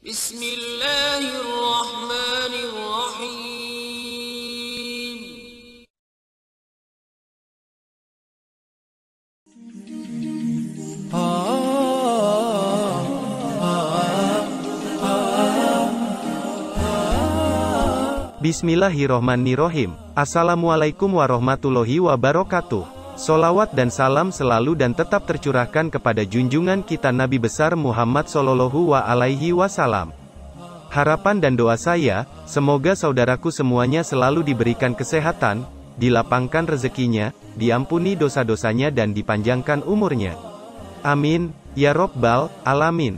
Bismillahirrahmanirrahim. Bismillahirrohmanirrohim. Assalamualaikum warahmatullahi wabarakatuh. Solawat dan salam selalu dan tetap tercurahkan kepada junjungan kita Nabi besar Muhammad Sallallahu Alaihi Wasallam. Harapan dan doa saya, semoga saudaraku semuanya selalu diberikan kesehatan, dilapangkan rezekinya, diampuni dosa-dosanya dan dipanjangkan umurnya. Amin, ya Rabbal Alamin.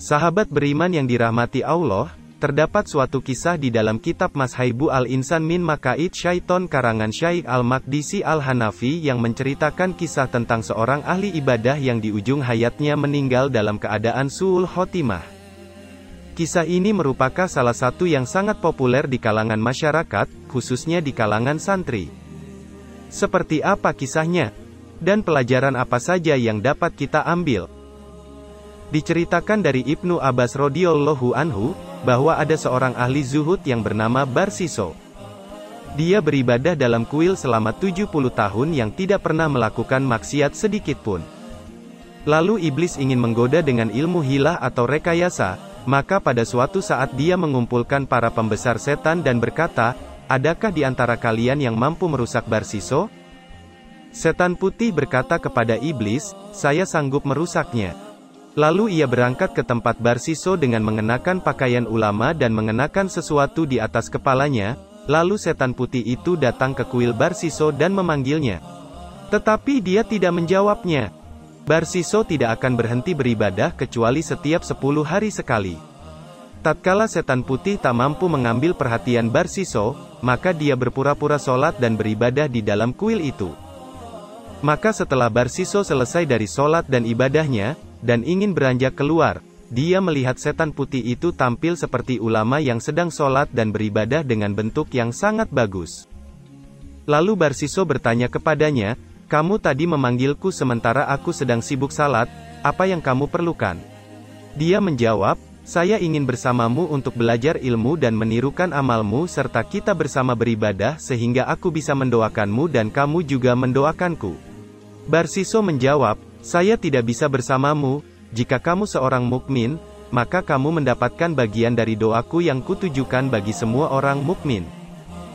Sahabat beriman yang dirahmati Allah, terdapat suatu kisah di dalam kitab Mashaibu al-Insan min Makaid Syaiton karangan Syaikh Al-Maqdisi Al-Hanafi yang menceritakan kisah tentang seorang ahli ibadah yang di ujung hayatnya meninggal dalam keadaan su'ul khotimah. Kisah ini merupakan salah satu yang sangat populer di kalangan masyarakat, khususnya di kalangan santri. Seperti apa kisahnya? Dan pelajaran apa saja yang dapat kita ambil? Diceritakan dari Ibnu Abbas radhiyallahu anhu, bahwa ada seorang ahli zuhud yang bernama Barsiso. Dia beribadah dalam kuil selama 70 tahun yang tidak pernah melakukan maksiat sedikitpun. Lalu iblis ingin menggoda dengan ilmu hilah atau rekayasa, maka pada suatu saat dia mengumpulkan para pembesar setan dan berkata, "Adakah di antara kalian yang mampu merusak Barsiso?" Setan putih berkata kepada iblis, "Saya sanggup merusaknya." Lalu ia berangkat ke tempat Barsiso dengan mengenakan pakaian ulama dan mengenakan sesuatu di atas kepalanya, lalu setan putih itu datang ke kuil Barsiso dan memanggilnya. Tetapi dia tidak menjawabnya. Barsiso tidak akan berhenti beribadah kecuali setiap 10 hari sekali. Tatkala setan putih tak mampu mengambil perhatian Barsiso, maka dia berpura-pura sholat dan beribadah di dalam kuil itu. Maka setelah Barsiso selesai dari sholat dan ibadahnya, dan ingin beranjak keluar, dia melihat setan putih itu tampil seperti ulama yang sedang sholat dan beribadah dengan bentuk yang sangat bagus. Lalu Barsiso bertanya kepadanya, "Kamu tadi memanggilku sementara aku sedang sibuk salat, apa yang kamu perlukan?" Dia menjawab, "Saya ingin bersamamu untuk belajar ilmu dan menirukan amalmu serta kita bersama beribadah sehingga aku bisa mendoakanmu dan kamu juga mendoakanku." Barsiso menjawab, "Saya tidak bisa bersamamu, jika kamu seorang mukmin, maka kamu mendapatkan bagian dari doaku yang kutujukan bagi semua orang mukmin."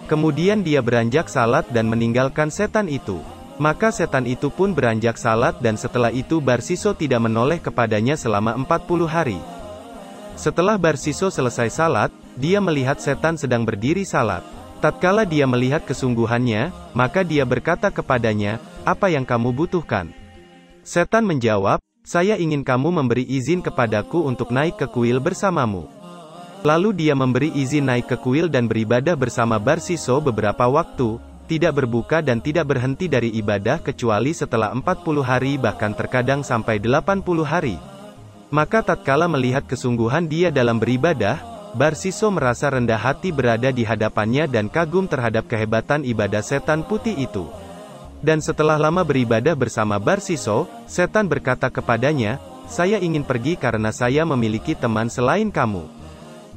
Kemudian dia beranjak salat dan meninggalkan setan itu. Maka setan itu pun beranjak salat dan setelah itu Barsiso tidak menoleh kepadanya selama 40 hari. Setelah Barsiso selesai salat, dia melihat setan sedang berdiri salat. Tatkala dia melihat kesungguhannya, maka dia berkata kepadanya, "Apa yang kamu butuhkan?" Setan menjawab, "Saya ingin kamu memberi izin kepadaku untuk naik ke kuil bersamamu." Lalu dia memberi izin naik ke kuil dan beribadah bersama Barsiso beberapa waktu, tidak berbuka dan tidak berhenti dari ibadah kecuali setelah 40 hari bahkan terkadang sampai 80 hari. Maka tatkala melihat kesungguhan dia dalam beribadah, Barsiso merasa rendah hati berada di hadapannya dan kagum terhadap kehebatan ibadah setan putih itu. Dan setelah lama beribadah bersama Barsiso, setan berkata kepadanya, "Saya ingin pergi karena saya memiliki teman selain kamu.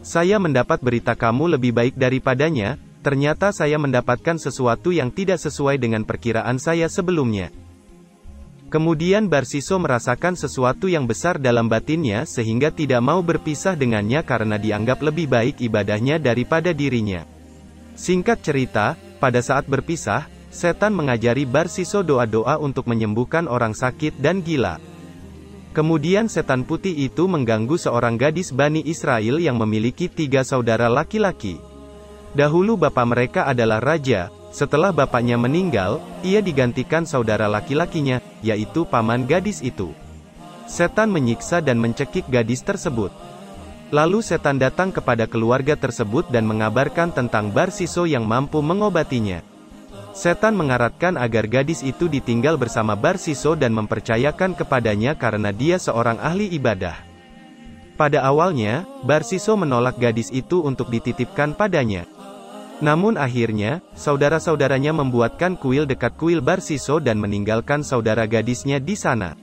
Saya mendapat berita kamu lebih baik daripadanya, ternyata saya mendapatkan sesuatu yang tidak sesuai dengan perkiraan saya sebelumnya." Kemudian Barsiso merasakan sesuatu yang besar dalam batinnya sehingga tidak mau berpisah dengannya karena dianggap lebih baik ibadahnya daripada dirinya. Singkat cerita, pada saat berpisah, setan mengajari Barsiso doa-doa untuk menyembuhkan orang sakit dan gila. Kemudian setan putih itu mengganggu seorang gadis Bani Israel yang memiliki 3 saudara laki-laki. Dahulu bapak mereka adalah raja, setelah bapaknya meninggal, ia digantikan saudara laki-lakinya, yaitu paman gadis itu. Setan menyiksa dan mencekik gadis tersebut. Lalu setan datang kepada keluarga tersebut dan mengabarkan tentang Barsiso yang mampu mengobatinya. Setan mengaratkan agar gadis itu ditinggal bersama Barsiso dan mempercayakan kepadanya karena dia seorang ahli ibadah. Pada awalnya, Barsiso menolak gadis itu untuk dititipkan padanya. Namun akhirnya, saudara-saudaranya membuatkan kuil dekat kuil Barsiso dan meninggalkan saudara gadisnya di sana.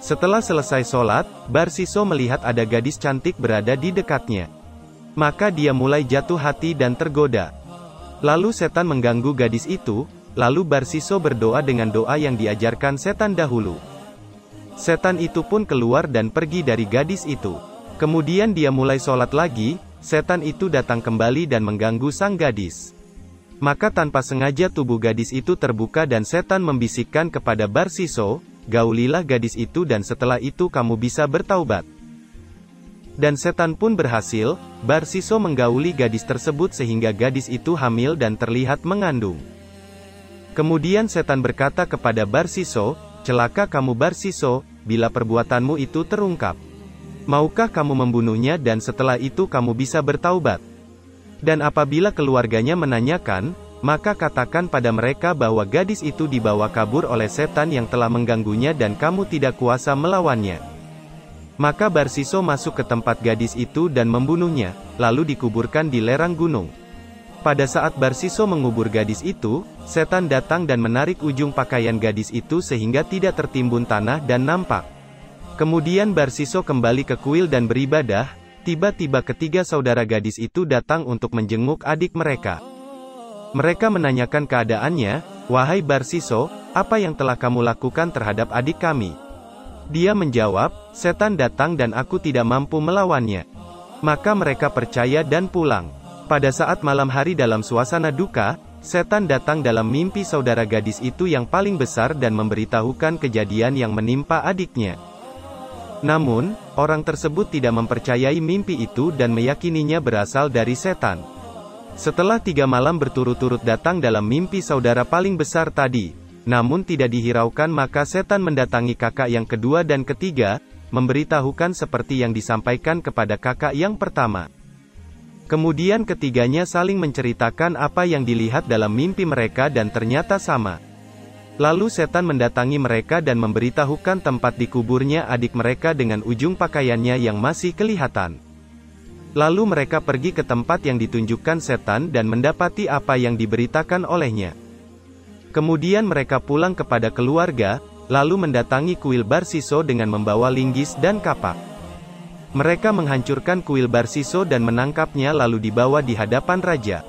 Setelah selesai sholat, Barsiso melihat ada gadis cantik berada di dekatnya. Maka dia mulai jatuh hati dan tergoda. Lalu setan mengganggu gadis itu, lalu Barsiso berdoa dengan doa yang diajarkan setan dahulu. Setan itu pun keluar dan pergi dari gadis itu. Kemudian dia mulai sholat lagi, setan itu datang kembali dan mengganggu sang gadis. Maka tanpa sengaja tubuh gadis itu terbuka dan setan membisikkan kepada Barsiso, "Gaulilah gadis itu dan setelah itu kamu bisa bertaubat." Dan setan pun berhasil, Barsiso menggauli gadis tersebut sehingga gadis itu hamil dan terlihat mengandung. Kemudian setan berkata kepada Barsiso, "Celaka kamu Barsiso, bila perbuatanmu itu terungkap. Maukah kamu membunuhnya dan setelah itu kamu bisa bertaubat? Dan apabila keluarganya menanyakan, maka katakan pada mereka bahwa gadis itu dibawa kabur oleh setan yang telah mengganggunya dan kamu tidak kuasa melawannya." Maka Barsiso masuk ke tempat gadis itu dan membunuhnya, lalu dikuburkan di lerang gunung. Pada saat Barsiso mengubur gadis itu, setan datang dan menarik ujung pakaian gadis itu sehingga tidak tertimbun tanah dan nampak. Kemudian Barsiso kembali ke kuil dan beribadah, tiba-tiba ketiga saudara gadis itu datang untuk menjenguk adik mereka. Mereka menanyakan keadaannya, "Wahai Barsiso, apa yang telah kamu lakukan terhadap adik kami?" Dia menjawab, "Setan datang dan aku tidak mampu melawannya." Maka mereka percaya dan pulang. Pada saat malam hari dalam suasana duka, setan datang dalam mimpi saudara gadis itu yang paling besar dan memberitahukan kejadian yang menimpa adiknya. Namun, orang tersebut tidak mempercayai mimpi itu dan meyakininya berasal dari setan. Setelah 3 malam berturut-turut datang dalam mimpi saudara paling besar tadi, namun tidak dihiraukan, maka setan mendatangi kakak yang kedua dan ketiga, memberitahukan seperti yang disampaikan kepada kakak yang pertama. Kemudian ketiganya saling menceritakan apa yang dilihat dalam mimpi mereka dan ternyata sama. Lalu setan mendatangi mereka dan memberitahukan tempat dikuburnya adik mereka dengan ujung pakaiannya yang masih kelihatan. Lalu mereka pergi ke tempat yang ditunjukkan setan dan mendapati apa yang diberitakan olehnya. Kemudian mereka pulang kepada keluarga, lalu mendatangi kuil Barsiso dengan membawa linggis dan kapak. Mereka menghancurkan kuil Barsiso dan menangkapnya lalu dibawa di hadapan raja.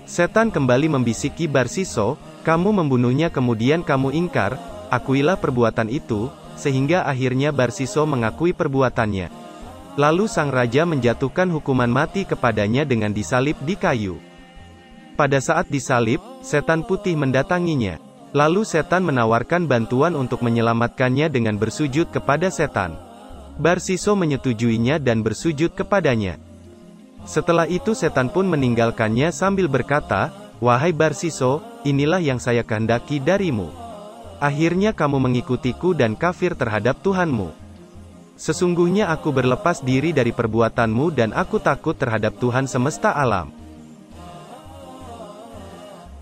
Setan kembali membisiki Barsiso, "Kamu membunuhnya kemudian kamu ingkar, akuilah perbuatan itu," sehingga akhirnya Barsiso mengakui perbuatannya. Lalu sang raja menjatuhkan hukuman mati kepadanya dengan disalib di kayu. Pada saat disalib, setan putih mendatanginya. Lalu setan menawarkan bantuan untuk menyelamatkannya dengan bersujud kepada setan. Barsiso menyetujuinya dan bersujud kepadanya. Setelah itu setan pun meninggalkannya sambil berkata, "Wahai Barsiso, inilah yang saya kehendaki darimu. Akhirnya kamu mengikutiku dan kafir terhadap Tuhanmu. Sesungguhnya aku berlepas diri dari perbuatanmu dan aku takut terhadap Tuhan semesta alam."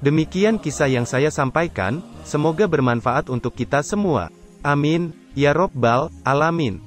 Demikian kisah yang saya sampaikan, semoga bermanfaat untuk kita semua. Amin, ya Robbal Alamin.